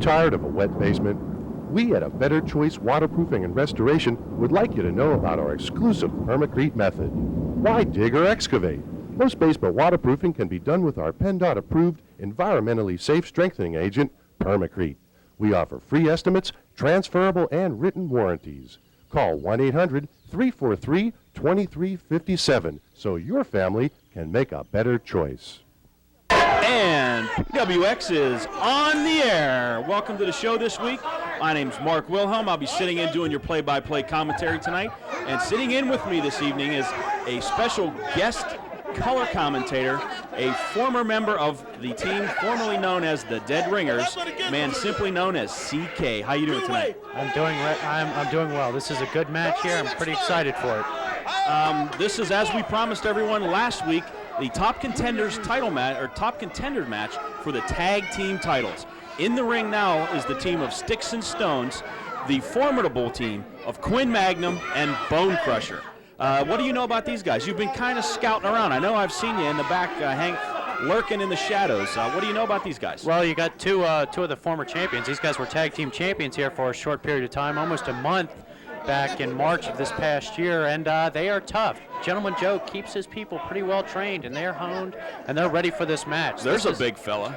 Tired of a wet basement? We at A Better Choice Waterproofing and Restoration would like you to know about our exclusive Permacrete method. Why dig or excavate? Most basement waterproofing can be done with our PennDOT approved, environmentally safe strengthening agent, Permacrete. We offer free estimates, transferable and written warranties. Call 1-800-343-2357 so your family can make a better choice. And PWX is on the air. Welcome to the show this week. My name's Mark Wilhelm. I'll be sitting in doing your play-by-play commentary tonight. And sitting in with me this evening is a special guest color commentator, a former member of the team formerly known as the Dead Ringers, man simply known as CK. How you doing tonight? I'm doing well. This is a good match here. I'm pretty excited for it. This is, as we promised everyone last week, the top contenders title match, or top contender match for the tag team titles. In the ring now is the team of Stix and Stones, the formidable team of Quinn Magnum and Bone Crusher. What do you know about these guys? You've been kind of scouting around. I know I've seen you in the back lurking in the shadows. What do you know about these guys? Well, you got two of the former champions. These guys were tag team champions here for a short period of time, almost a month back in March of this past year, and they are tough. Gentleman Joe keeps his people pretty well trained, and they're honed, and they're ready for this match. There's a big fella.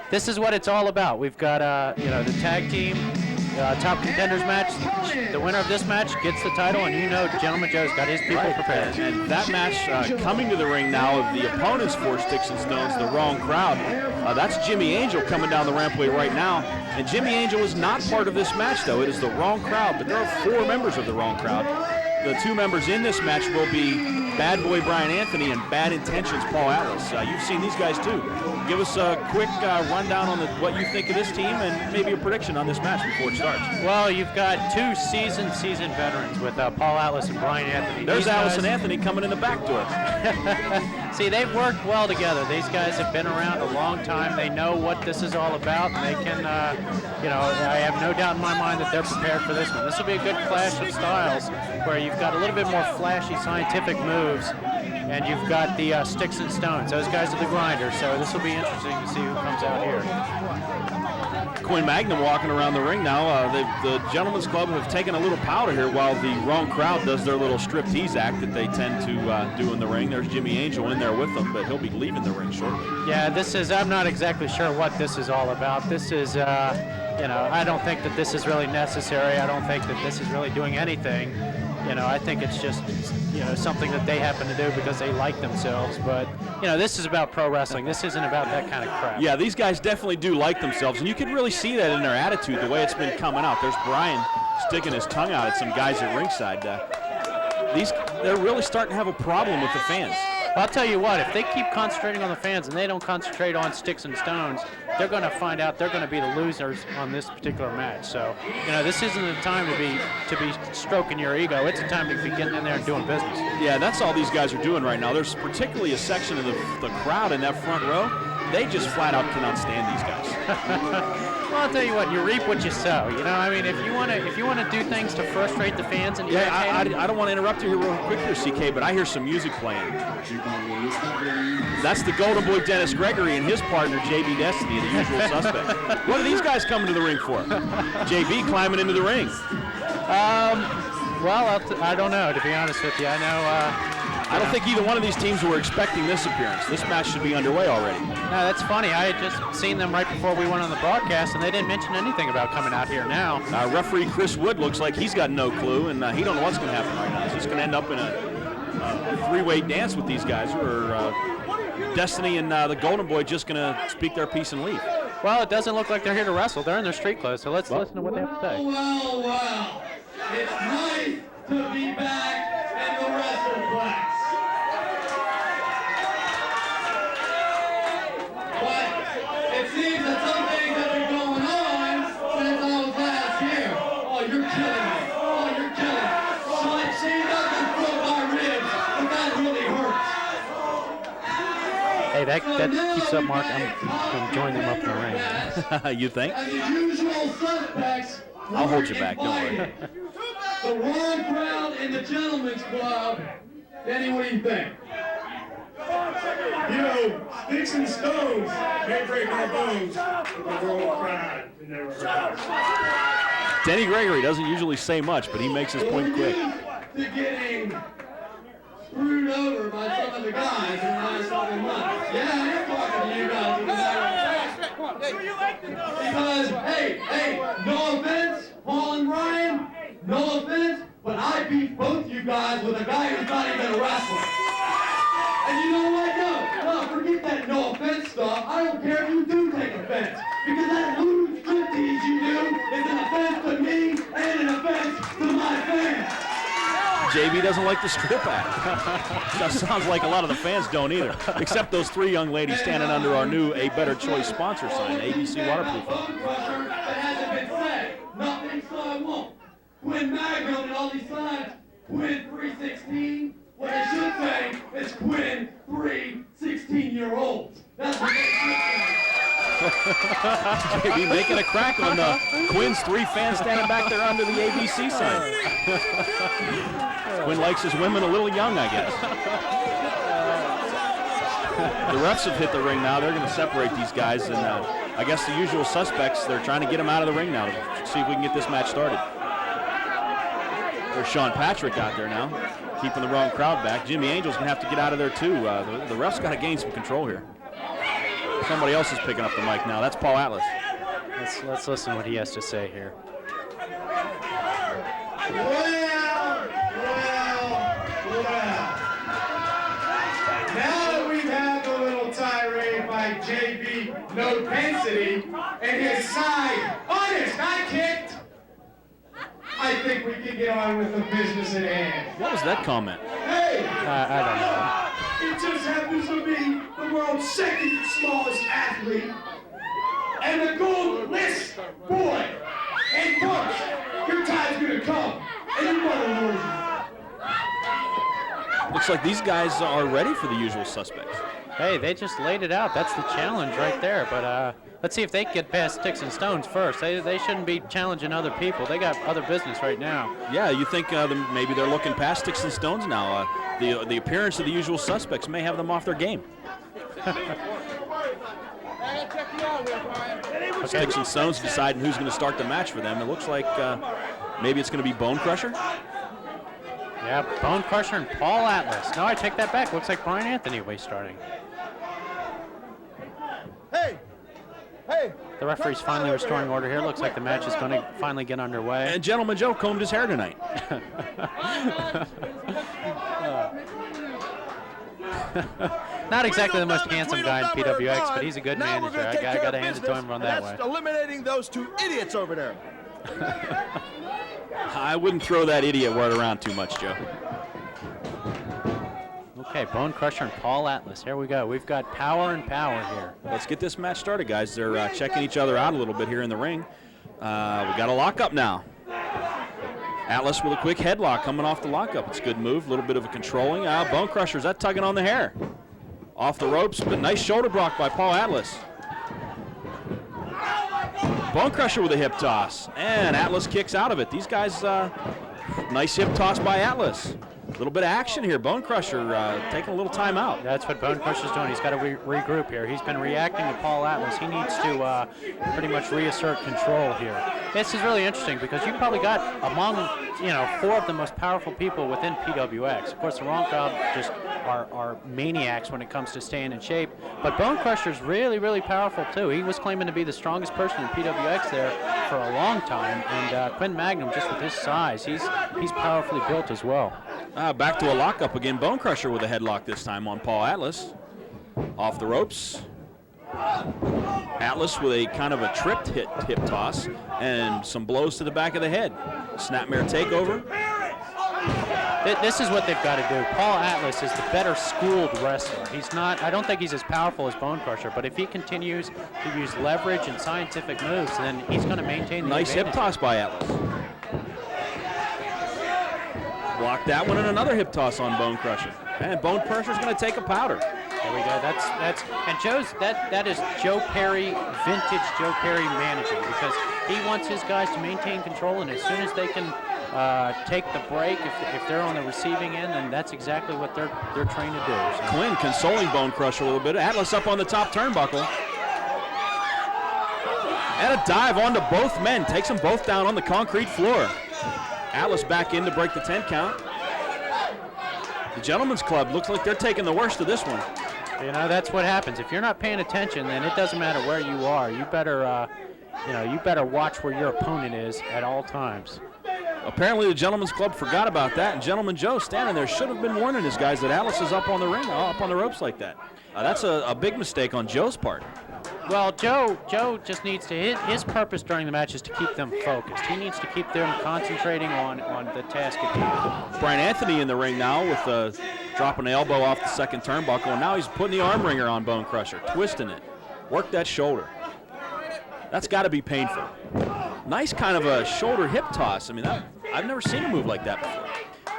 This is what it's all about. We've got the tag team top contenders match. The winner of this match gets the title, and Gentleman Joe's got his people prepared. And that match coming to the ring now of the opponents for Stix and Stones, the wrong crowd. That's Jimmy Angel coming down the rampway right now. And Jimmy Angel is not part of this match, though. It is the wrong crowd, but there are 4 members of the wrong crowd. The 2 members in this match will be Bad Boy Brian Anthony and Bad Intentions Paul Atlas. You've seen these guys too. Give us a quick rundown on what you think of this team and maybe a prediction on this match before it starts. Well, you've got 2 seasoned veterans with Paul Atlas and Brian Anthony. There's Atlas and Anthony coming in the back door. See, they've worked well together. These guys have been around a long time. They know what this is all about, and they can, I have no doubt in my mind that they're prepared for this one. This will be a good clash of styles where you've got a little bit more flashy scientific moves, and you've got the Stix and Stones. Those guys are the grinders, so this will be interesting to see who comes out here. Quinn Magnum walking around the ring now. The Gentlemen's Club have taken a little powder here while the wrong crowd does their little striptease act that they tend to do in the ring. There's Jimmy Angel in there with them, but he'll be leaving the ring shortly. Yeah, I'm not exactly sure what this is all about. This is, I don't think that this is really necessary. I don't think that this is really doing anything. I think it's just, something that they happen to do because they like themselves. But, this is about pro wrestling. This isn't about that kind of crap. Yeah, these guys definitely do like themselves, and you can really see that in their attitude, the way it's been coming out. There's Brian sticking his tongue out at some guys at ringside. They're really starting to have a problem with the fans. I'll tell you what, if they keep concentrating on the fans and they don't concentrate on Stix and Stones, they're going to find out they're going to be the losers on this particular match. So, this isn't the time to be stroking your ego. It's a time to be getting in there and doing business. Yeah, that's all these guys are doing right now. There's particularly a section of the crowd in that front row. They just flat out cannot stand these guys. Well, I'll tell you what, you reap what you sow. If you want to do things to frustrate the fans and I don't want to interrupt you here real quick here, CK, but I hear some music playing. That's the Golden Boy Dennis Gregory and his partner JB Destiny, the usual suspect. What are these guys coming to the ring for? JB climbing into the ring. Well, I don't know, to be honest with you. I know. I don't think either one of these teams were expecting this appearance. This match should be underway already. No, that's funny. I had just seen them right before we went on the broadcast, and they didn't mention anything about coming out here now. Referee Chris Wood looks like he's got no clue, and he don't know what's going to happen right now. He's going to end up in a 3-way dance with these guys, or Destiny and the Golden Boy just going to speak their piece and leave. Well, it doesn't look like they're here to wrestle. They're in their street clothes, so let's listen to what they have to say. Well. It's nice to be back in the WrestlePlex. But it seems that some things have been going on since I was last here. Oh, you're killing me. Oh, you're killing me. She doesn't broke my ribs, but that really hurts. Hey, that keeps up, Mark. I'm going to join them up in the ring. You think? And the usual suspects. I'll hold you back, don't worry. The wrong crowd in the Gentlemen's Club. Danny, what do you think? You know, sticks and stones may break our bones, but the world crowd can never hurt us. Denny Gregory doesn't usually say much, but he makes his point quick. To getting screwed over by some of the guys in the last couple months. Yeah, I'm talking to you guys. Because, hey, no offense, Paul and Brian, no offense, but I beat both you guys with a guy who's not even a wrestler. And you know what? No, forget that no offense stuff. I don't care if you do take offense. Because that lewd striptease you do is an offense to me and an offense to my fans. JB doesn't like the strip act. That sounds like a lot of the fans don't either, except those 3 young ladies standing under our new A Better Choice sponsor sign, ABC Waterproofing. That hasn't been said. Nothing, so I won't. Quinn Magnum and all these signs, Quinn 316. What they should say is Quinn 3 16-year-olds. That's what they should say. JB making a crack on Quinn's 3 fans standing back there under the ABC sign. Quinn likes his women a little young, I guess. The refs have hit the ring now. They're going to separate these guys, and I guess the usual suspects, they're trying to get them out of the ring now to see if we can get this match started. There's Sean Patrick out there now, keeping the wrong crowd back. Jimmy Angel's going to have to get out of there, too. The refs got to gain some control here. Somebody else is picking up the mic now. That's Paul Atlas. Let's listen to what he has to say here. Well. Now that we've had the little tirade by JB No Density and his side, honest, I kicked. I think we can get on with the business at hand. What was that comment? Hey! I don't know. It just happens to be the world's second smallest athlete and the gold list boy. And folks, your time's gonna come, and you're gonna lose. Looks like these guys are ready for the usual suspects. Hey, they just laid it out. That's the challenge right there. But let's see if they can get past Sticks and Stones first. They shouldn't be challenging other people. They got other business right now. Yeah, you think maybe they're looking past Sticks and Stones now. The appearance of the usual suspects may have them off their game. Sticks and Stones deciding who's going to start the match for them. It looks like maybe it's going to be Bone Crusher. Yeah, Bone Crusher and Paul Atlas. No, I take that back. Looks like Brian Anthony way starting. Hey! The referee's finally restoring order here. Looks like the match is going to finally get underway. And Gentleman Joe combed his hair tonight. Not exactly the most handsome guy in PWX, but he's a good manager. I got to hand it to him on that way. That's eliminating those 2 idiots over there. I wouldn't throw that idiot word around too much, Joe. Okay, Bone Crusher and Paul Atlas. Here we go. We've got power and power here. Let's get this match started, guys. They're checking each other out a little bit here in the ring. We got a lockup now. Atlas with a quick headlock coming off the lockup. It's a good move, a little bit of a controlling. Bone Crusher, is that tugging on the hair? Off the ropes, but nice shoulder block by Paul Atlas. Bone Crusher with a hip toss, and Atlas kicks out of it. These guys, nice hip toss by Atlas. A little bit of action here. Bone Crusher taking a little time out. That's what Bone Crusher's doing. He's got to regroup here. He's been reacting to Paul Atlas. He needs to pretty much reassert control here. This is really interesting because you probably got among 4 of the most powerful people within PWX. Of course, the Wrong Crowd just are maniacs when it comes to staying in shape. But Bone Crusher's really, really powerful too. He was claiming to be the strongest person in PWX there for a long time. And Quinn Magnum, just with his size, he's powerfully built as well. Back to a lockup again. Bone Crusher with a headlock this time on Paul Atlas. Off the ropes. Atlas with a kind of a tripped hip toss and some blows to the back of the head. Snapmare takeover. This is what they've got to do. Paul Atlas is the better schooled wrestler. He's not, I don't think he's as powerful as Bone Crusher, but if he continues to use leverage and scientific moves, then he's going to maintain the nice advantage. hip toss by Atlas. Blocked that one and another hip toss on Bone Crusher. And Bone Crusher's going to take a powder. There we go. That's and that is Joe Perry, vintage Joe Perry managing, because he wants his guys to maintain control, and as soon as they can take the break if they're on the receiving end, then that's exactly what they're trained to do. So. Quinn consoling Bone Crusher a little bit. Atlas up on the top turnbuckle. And a dive onto both men. Takes them both down on the concrete floor. Atlas back in to break the 10 count. The Gentlemen's Club looks like they're taking the worst of this one. You know, that's what happens. If you're not paying attention, then it doesn't matter where you are. You better, you better watch where your opponent is at all times. Apparently the Gentlemen's Club forgot about that, and Gentleman Joe standing there should have been warning his guys that Atlas is up on the ring, up on the ropes like that. That's a big mistake on Joe's part. Well, Joe just needs to, his purpose during the match is to keep them focused. He needs to keep them concentrating on the task at hand. Brian Anthony in the ring now with dropping an elbow off the second turnbuckle, and now he's putting the arm wringer on Bone Crusher, twisting it. Work that shoulder. That's got to be painful. Nice kind of a shoulder hip toss. I mean, I've never seen a move like that before.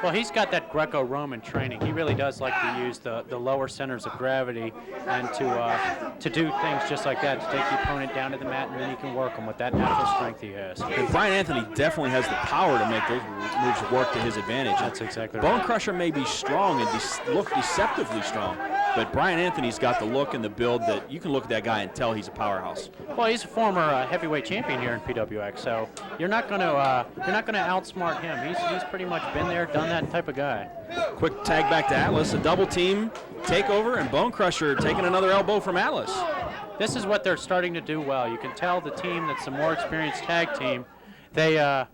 Well, he's got that Greco-Roman training. He really does like to use the lower centers of gravity and to do things just like that, to take the opponent down to the mat, and then he can work him with that natural strength he has. And Brian Anthony definitely has the power to make those moves work to his advantage. That's exactly right. Bone Crusher may be strong and look deceptively strong, but Brian Anthony's got the look and the build that you can look at that guy and tell he's a powerhouse. Well, he's a former heavyweight champion here in PWX, so you're not going to outsmart him. He's pretty much been there, done that type of guy. Quick tag back to Atlas, a double team takeover, and Bone Crusher taking another elbow from Atlas. This is what they're starting to do well. You can tell the team that's a more experienced tag team, they're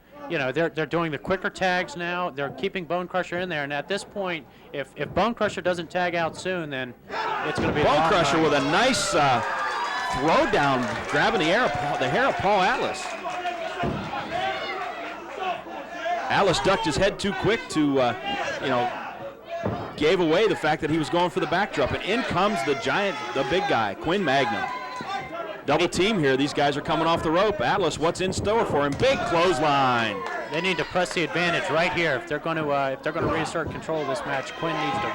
doing the quicker tags now. They're keeping Bone Crusher in there, and at this point, if Bone Crusher doesn't tag out soon, then it's going to be Bone Crusher with a nice throw down, grabbing the hair of Paul Atlas. Atlas ducked his head too quick to, gave away the fact that he was going for the backdrop, and in comes the giant, the big guy, Quinn Magnum. Double team here. These guys are coming off the rope. Atlas, what's in store for him? Big clothesline. They need to press the advantage right here if they're going to reassert control of this match. Quinn needs to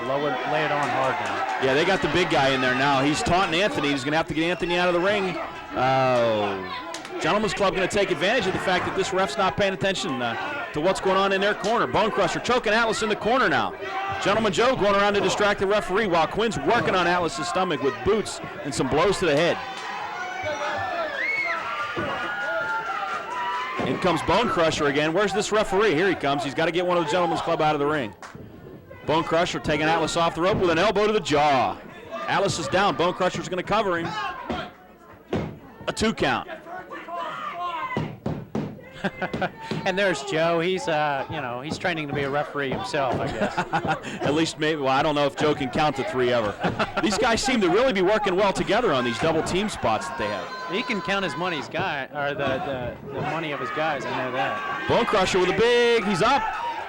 lay it on hard now. Yeah, they got the big guy in there now. He's taunting Anthony. He's going to have to get Anthony out of the ring. Gentlemen's Club going to take advantage of the fact that this ref's not paying attention to what's going on in their corner. Bone Crusher choking Atlas in the corner now. Gentleman Joe going around to distract the referee while Quinn's working on Atlas's stomach with boots and some blows to the head. In comes Bone Crusher again. Where's this referee? Here he comes. He's got to get one of the Gentlemen's Club out of the ring. Bone Crusher taking Atlas off the rope with an elbow to the jaw. Atlas is down. Bone Crusher's going to cover him. A 2 count. And there's Joe. He's he's training to be a referee himself, I guess. At least maybe. Well, I don't know if Joe can count to 3 ever. These guys seem to really be working well together on these double team spots that they have. He can count his money, the money of his guys. I know that. Bone Crusher with a big. He's up.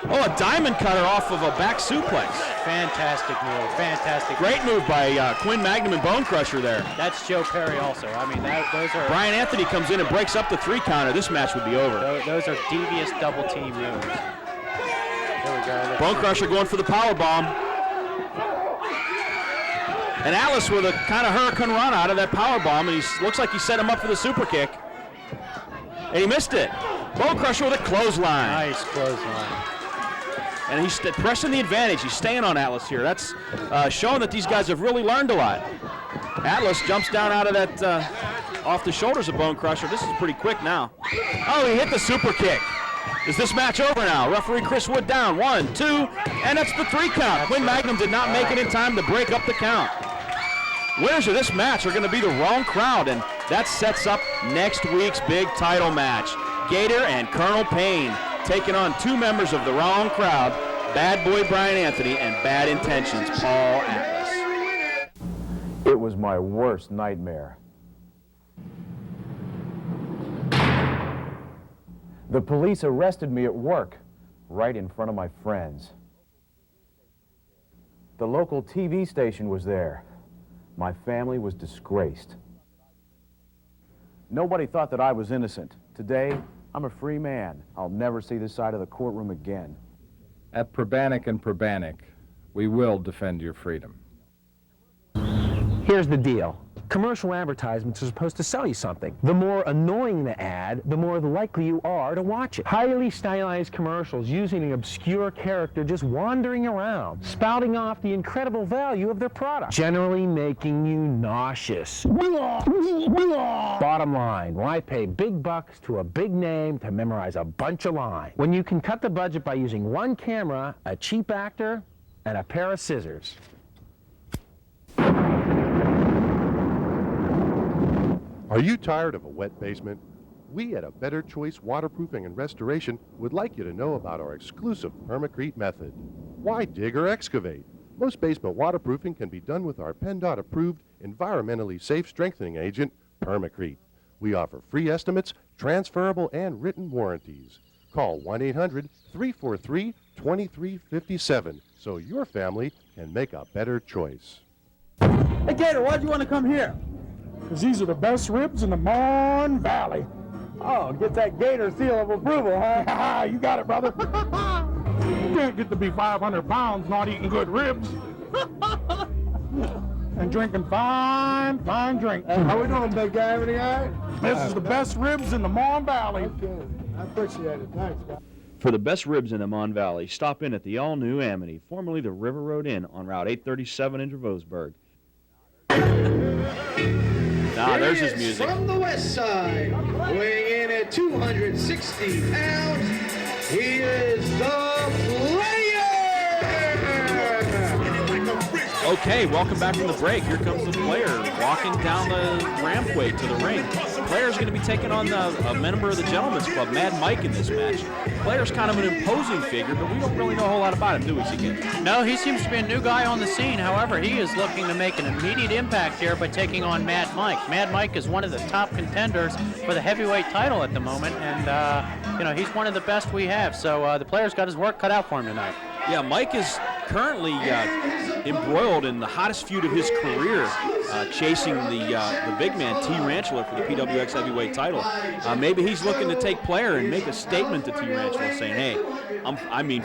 Oh, a diamond cutter off of a back suplex. Fantastic move. Fantastic. Great move by Quinn Magnum and Bone Crusher there. That's Joe Perry also. I mean, those are. Brian Anthony comes in and breaks up the 3 counter. This match would be over. Those are devious double team moves. There we go. Bone Crusher going for the power bomb. And Atlas with a kind of hurricane run out of that power bomb, and looks like he set him up for the super kick. And he missed it. Bone Crusher with a clothesline. Nice clothesline. And he's pressing the advantage. He's staying on Atlas here. That's showing that these guys have really learned a lot. Atlas jumps down out of that, off the shoulders of Bone Crusher. This is pretty quick now. Oh, he hit the super kick. Is this match over now? Referee Chris Wood down. 1, 2, and that's the 3 count. Quinn Magnum did not make it in time to break up the count. Winners of this match are going to be the wrong crowd, and that sets up next week's big title match. Gator and Colonel Payne taking on 2 members of the wrong crowd, Bad Boy Brian Anthony and Bad Intentions Paul Atlas. It was my worst nightmare. The police arrested me at work, right in front of my friends. The local TV station was there. My family was disgraced. Nobody thought that I was innocent. Today, I'm a free man. I'll never see this side of the courtroom again. At Prabanic and Prabanic, we will defend your freedom. Here's the deal. Commercial advertisements are supposed to sell you something. The more annoying the ad, the more likely you are to watch it. Highly stylized commercials using an obscure character just wandering around, spouting off the incredible value of their product, generally making you nauseous. Bottom line, why pay big bucks to a big name to memorize a bunch of lines when you can cut the budget by using one camera, a cheap actor, and a pair of scissors? Are you tired of a wet basement? We at A Better Choice Waterproofing and Restoration would like you to know about our exclusive permacrete method. Why dig or excavate? Most basement waterproofing can be done with our PennDOT approved environmentally safe strengthening agent, permacrete. We offer free estimates, transferable and written warranties. Call 1-800-343-2357 so your family can make a better choice. Hey, Gator, why'd you want to come here? Because these are the best ribs in the Mon Valley. Oh, get that Gator seal of approval, huh? You got it, brother. You can't get to be 500 pounds not eating good ribs. And drinking fine drink. How we doing, big guy? Everything all right? This is the best ribs in the Mon Valley. Okay, I appreciate it. Thanks, guys. For the best ribs in the Mon Valley, stop in at the all-new Amity, formerly the River Road Inn on Route 837 in Dravosburg. Ah, there's his music. From the west side, weighing in at 260 pounds, he is the Player! Okay, welcome back from the break. Here comes the Player walking down the rampway to the ring. Player's going to be taking on a member of the Gentlemen's Club, Mad Mike, in this match. Player's kind of an imposing figure, but we don't really know a whole lot about him, do we, CK? No, he seems to be a new guy on the scene. However, he is looking to make an immediate impact here by taking on Mad Mike. Mad Mike is one of the top contenders for the heavyweight title at the moment, and you know, he's one of the best we have. So the Player's got his work cut out for him tonight. Yeah, Mike is currently embroiled in the hottest feud of his career, chasing the big man, T-Ranchula, for the PWX Heavyweight title. Maybe he's looking to take Player and make a statement to T-Ranchula, saying, hey, I mean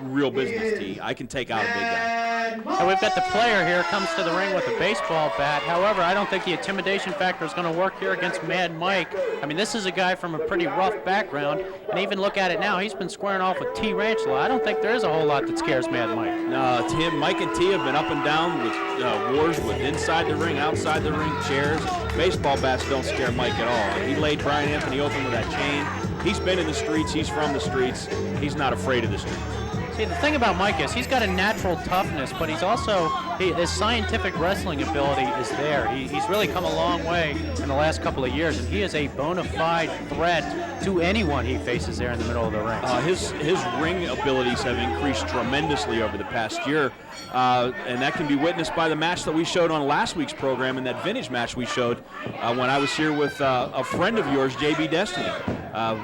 real business, T. I can take out a big guy. And we've got the Player here, comes to the ring with a baseball bat. However, I don't think the intimidation factor is going to work here against Mad Mike. I mean, this is a guy from a pretty rough background, and even look at it now, he's been squaring off with T-Ranchula. I don't think there is a whole lot that scares Mad Mike. No, Mike and T have been up and down with wars with inside the ring, outside the ring, chairs. Baseball bats don't scare Mike at all. He laid Brian Anthony open with that chain. He's been in the streets. He's from the streets. He's not afraid of the streets. See, the thing about Mike is he's got a natural toughness, but he's also, his scientific wrestling ability is there. He's really come a long way in the last couple of years, and he is a bona fide threat to anyone he faces there in the middle of the ring. His ring abilities have increased tremendously over the past year, and that can be witnessed by the match that we showed on last week's program, and that vintage match we showed when I was here with a friend of yours, JB Destiny,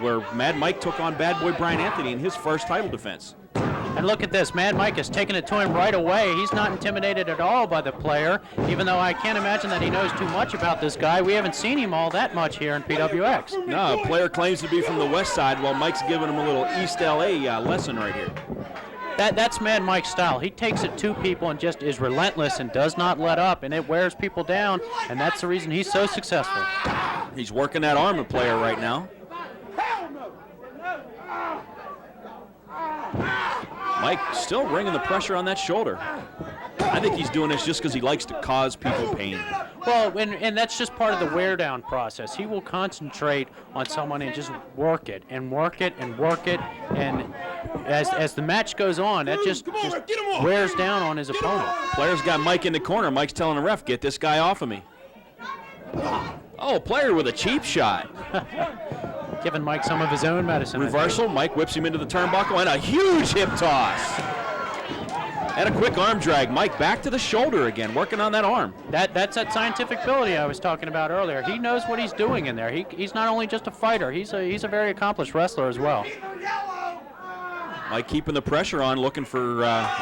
where Mad Mike took on Bad Boy Brian Anthony in his first title defense. And look at this, Mad Mike is taking it to him right away. He's not intimidated at all by the Player, even though I can't imagine that he knows too much about this guy. We haven't seen him all that much here in PWX. No, Player claims to be from the west side, while Mike's giving him a little East LA lesson right here. That's Mad Mike's style. He takes it to people and just is relentless and does not let up, and it wears people down, and that's the reason he's so successful. He's working that arm of Player right now. Mike still bringing the pressure on that shoulder. I think he's doing this just because he likes to cause people pain. Well, and that's just part of the wear down process. He will concentrate on someone and just work it and work it and work it. And as the match goes on, that just wears down on his opponent. Player's got Mike in the corner. Mike's telling the ref, get this guy off of me. Oh, Player with a cheap shot. Giving Mike some of his own medicine. Reversal, Mike whips him into the turnbuckle, and a huge hip toss. And a quick arm drag. Mike back to the shoulder again, working on that arm. That's that scientific ability I was talking about earlier. He knows what he's doing in there. He's not only just a fighter, he's a very accomplished wrestler as well. Mike keeping the pressure on, looking for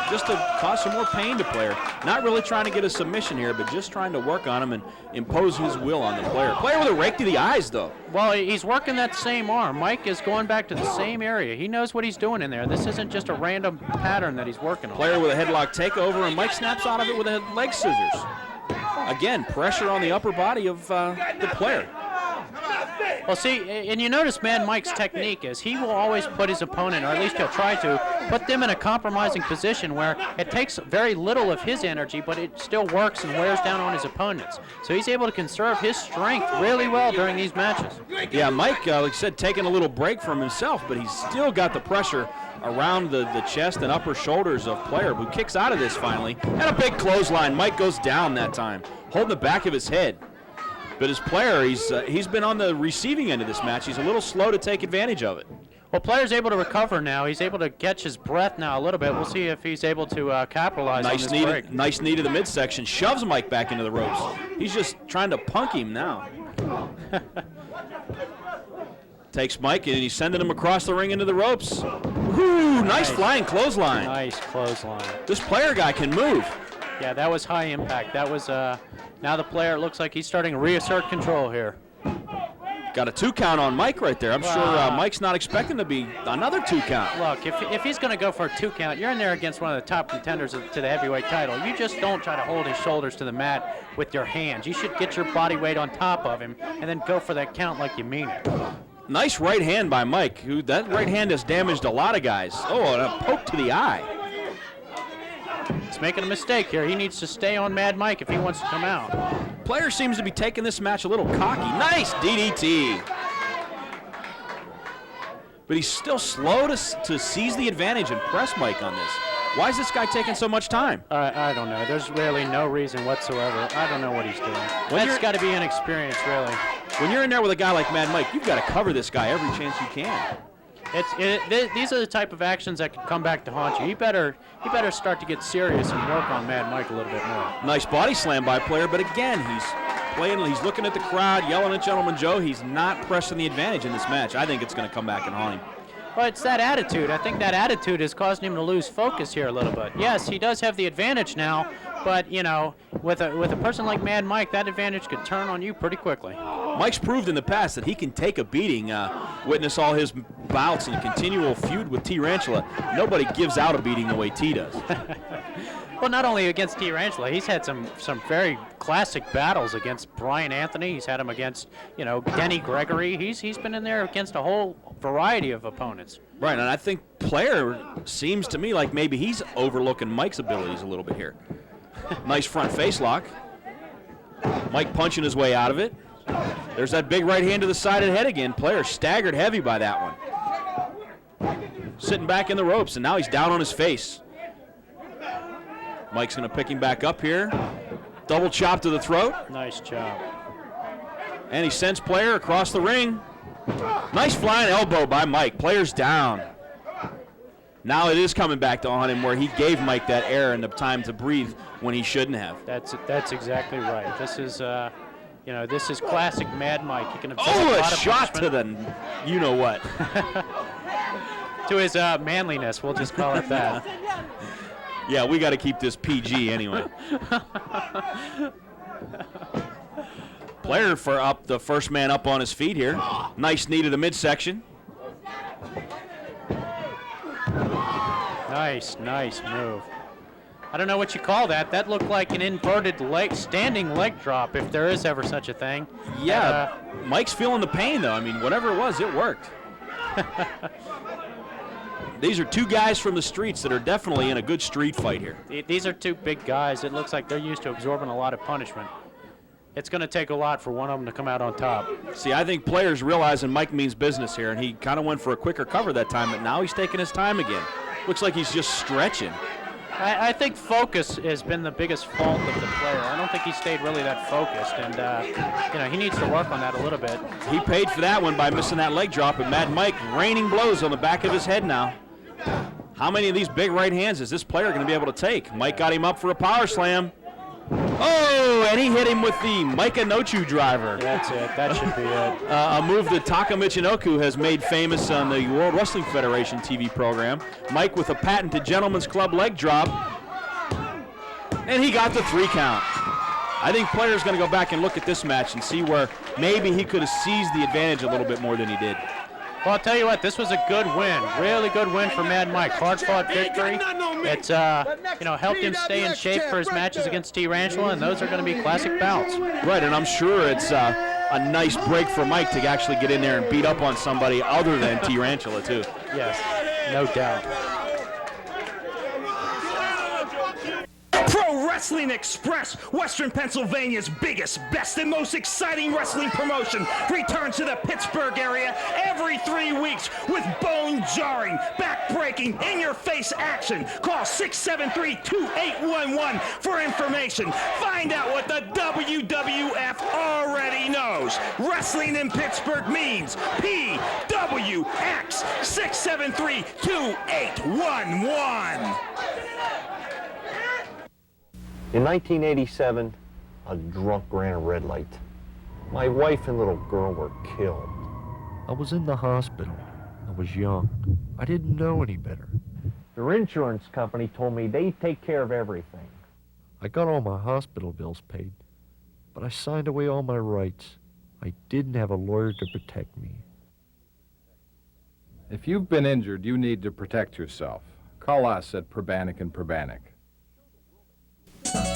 just to cause some more pain to Player. Not really trying to get a submission here, but just trying to work on him and impose his will on the Player. Player with a rake to the eyes, though. Well, he's working that same arm. Mike is going back to the same area. He knows what he's doing in there. This isn't just a random pattern that he's working on. Player with a headlock takeover, and Mike snaps out of it with a leg scissors. Again, pressure on the upper body of the player. Well, see, and you notice Mad Mike's technique is he will always put his opponent, or at least he'll try to, put them in a compromising position where it takes very little of his energy, but it still works and wears down on his opponents. So he's able to conserve his strength really well during these matches. Yeah, Mike, like I said, taking a little break from himself, but he's still got the pressure around the chest and upper shoulders of player, who kicks out of this finally. And a big clothesline. Mike goes down that time, holding the back of his head. But his player, he's been on the receiving end of this match. He's a little slow to take advantage of it. Well, player's able to recover now. He's able to catch his breath now a little bit. We'll see if he's able to capitalize on this break. Nice knee to the midsection. Shoves Mike back into the ropes. He's just trying to punk him now. Takes Mike, and he's sending him across the ring into the ropes. Woo, nice flying clothesline. Nice clothesline. This player guy can move. Yeah, that was high impact. That was, now the player, it looks like he's starting to reassert control here. Got a 2 count on Mike right there. I'm sure Mike's not expecting to be another 2 count. Look, if he's going to go for a 2 count, you're in there against one of the top contenders to the heavyweight title. You just don't try to hold his shoulders to the mat with your hands. You should get your body weight on top of him and then go for that count like you mean it. Nice right hand by Mike, who that right hand has damaged a lot of guys. Oh, and a poke to the eye. He's making a mistake here. He needs to stay on Mad Mike if he wants to come out. Player seems to be taking this match a little cocky. Nice DDT. But he's still slow to seize the advantage and press Mike on this. Why is this guy taking so much time? I don't know. There's really no reason whatsoever. I don't know what he's doing. That's got to be inexperience, really. When you're in there with a guy like Mad Mike, you've got to cover this guy every chance you can. These are the type of actions that can come back to haunt you. He better start to get serious and work on Mad Mike a little bit more. Nice body slam by player, but again, he's looking at the crowd, yelling at Gentleman Joe. He's not pressing the advantage in this match. I think it's going to come back and haunt him. Well, it's that attitude. I think that attitude has caused him to lose focus here a little bit. Yes, he does have the advantage now, but, you know, with a person like Mad Mike, that advantage could turn on you pretty quickly. Mike's proved in the past that he can take a beating. Witness all his bouts and continual feud with T-Rantula. Nobody gives out a beating the way T does. Well, not only against T-Rantula, he's had some very classic battles against Brian Anthony. He's had him against, you know, Denny Gregory. He's been in there against a whole variety of opponents. Right, and I think player seems to me like maybe he's overlooking Mike's abilities a little bit here. Nice front face lock. Mike punching his way out of it. There's that big right hand to the side of the head again. Player staggered heavy by that one. Sitting back in the ropes, and now he's down on his face. Mike's going to pick him back up here. Double chop to the throat. Nice chop. And he sends player across the ring. Nice flying elbow by Mike. Player's down. Now it is coming back to haunt him, where he gave Mike that air and the time to breathe when he shouldn't have. That's exactly right. This is you know, this is classic Mad Mike. He can a shot to the you-know-what. To his manliness, we'll just call it that. Yeah, we got to keep this PG anyway. Player for up the first man up on his feet here. Nice knee to the midsection. Nice move. I don't know what you call that. That looked like an inverted standing leg drop, if there is ever such a thing. Yeah, Mike's feeling the pain, though. I mean, whatever it was, it worked. These are two guys from the streets that are definitely in a good street fight here. These are two big guys. It looks like they're used to absorbing a lot of punishment. It's going to take a lot for one of them to come out on top. See, I think players realizing Mike means business here, and he kind of went for a quicker cover that time, but now he's taking his time again. Looks like he's just stretching. I think focus has been the biggest fault of the player. I don't think he stayed really that focused, and you know, he needs to work on that a little bit. He paid for that one by missing that leg drop, and Mad Mike raining blows on the back of his head now. How many of these big right hands is this player going to be able to take? Mike got him up for a power slam. Oh, and he hit him with the Micah Nochu driver. That's it. That should be it. A move that Taka Michinoku has made famous on the World Wrestling Federation TV program. Mike with a patented Gentleman's Club leg drop. And he got the 3 count. I think player's going to go back and look at this match and see where maybe he could have seized the advantage a little bit more than he did. Well, I'll tell you what, this was a good win, really good win for Mad Mike. Hard-fought victory. It's helped him stay in shape for his matches against Tarantula, and those are going to be classic bouts. Right, and I'm sure it's a nice break for Mike to actually get in there and beat up on somebody other than Tarantula, too. Yes, no doubt. Pro Wrestling Express, Western Pennsylvania's biggest, best, and most exciting wrestling promotion, returns to the Pittsburgh area every 3 weeks with bone-jarring, back-breaking, in-your-face action. Call 673-2811 for information. Find out what the WWF already knows. Wrestling in Pittsburgh means PWX 673-2811. In 1987, a drunk ran a red light. My wife and little girl were killed. I was in the hospital. I was young. I didn't know any better. Your insurance company told me they'd take care of everything. I got all my hospital bills paid, but I signed away all my rights. I didn't have a lawyer to protect me. If you've been injured, you need to protect yourself. Call us at Prabanic and Prabanic.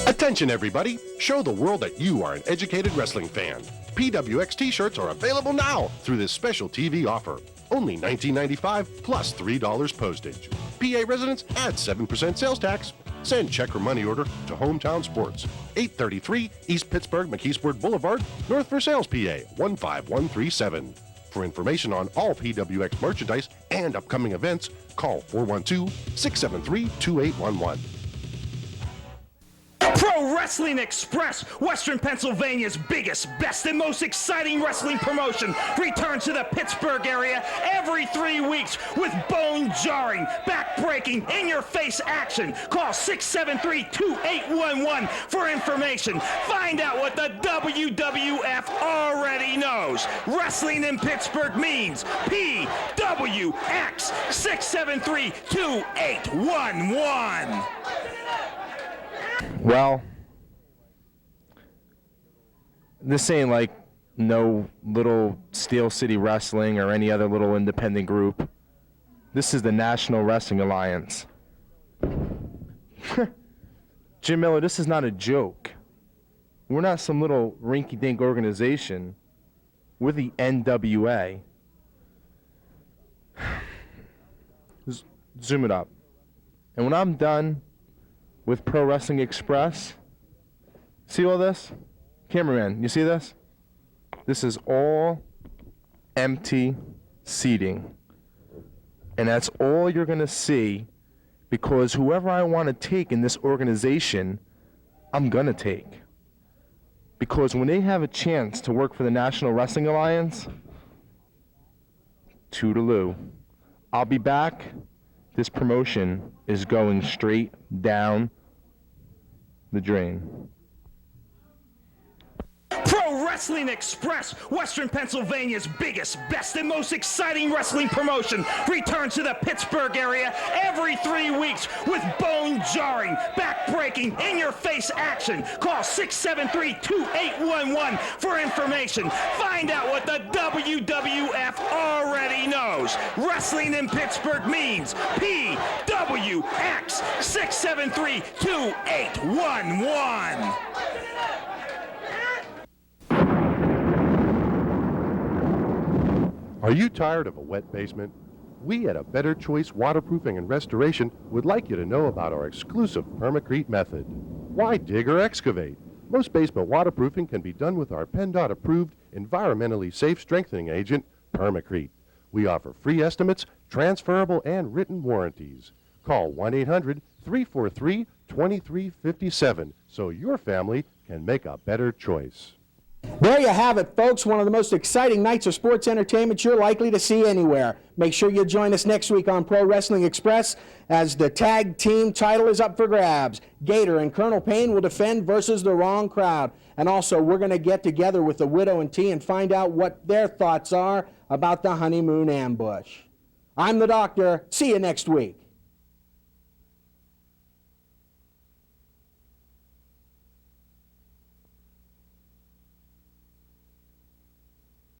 Attention everybody, show the world that you are an educated wrestling fan. PWX t-shirts are available now through this special TV offer. Only $19.95 plus $3 postage. PA residents add 7% sales tax. Send check or money order to Hometown Sports, 833 East Pittsburgh McKeesport Boulevard, North Versailles, PA 15137. For information on all PWX merchandise and upcoming events, call 412-673-2811. Pro Wrestling Express, Western Pennsylvania's biggest, best, and most exciting wrestling promotion, returns to the Pittsburgh area every 3 weeks with bone-jarring, back-breaking, in-your-face action. Call 673-2811 for information. Find out what the WWF already knows. Wrestling in Pittsburgh means PWX 673-2811. Well, this ain't like no little Steel City Wrestling or any other little independent group. This is the National Wrestling Alliance. Jim Miller, this is not a joke. We're not some little rinky-dink organization. We're the NWA. Zoom it up. And when I'm done with Pro Wrestling Express, see all this? Cameraman, you see this? This is all empty seating. And that's all you're going to see, because whoever I want to take in this organization, I'm going to take. Because when they have a chance to work for the National Wrestling Alliance, toodaloo. I'll be back. This promotion is going straight down the drain. Pro Wrestling Express, Western Pennsylvania's biggest, best, and most exciting wrestling promotion, returns to the Pittsburgh area every 3 weeks with bone-jarring, back-breaking, in-your-face action. Call 673-2811 for information. Find out what the WWF already knows. Wrestling in Pittsburgh means PWX 673-2811. Are you tired of a wet basement? We at A Better Choice Waterproofing and Restoration would like you to know about our exclusive permacrete method. Why dig or excavate? Most basement waterproofing can be done with our PennDOT approved environmentally safe strengthening agent, permacrete. We offer free estimates, transferable and written warranties. Call 1-800-343-2357 so your family can make a better choice. There you have it, folks. One of the most exciting nights of sports entertainment you're likely to see anywhere. Make sure you join us next week on Pro Wrestling Express as the tag team title is up for grabs. Gator and Colonel Payne will defend versus the Wrong Crowd. And also, we're going to get together with the Widow and T and find out what their thoughts are about the honeymoon ambush. I'm the Doctor. See you next week.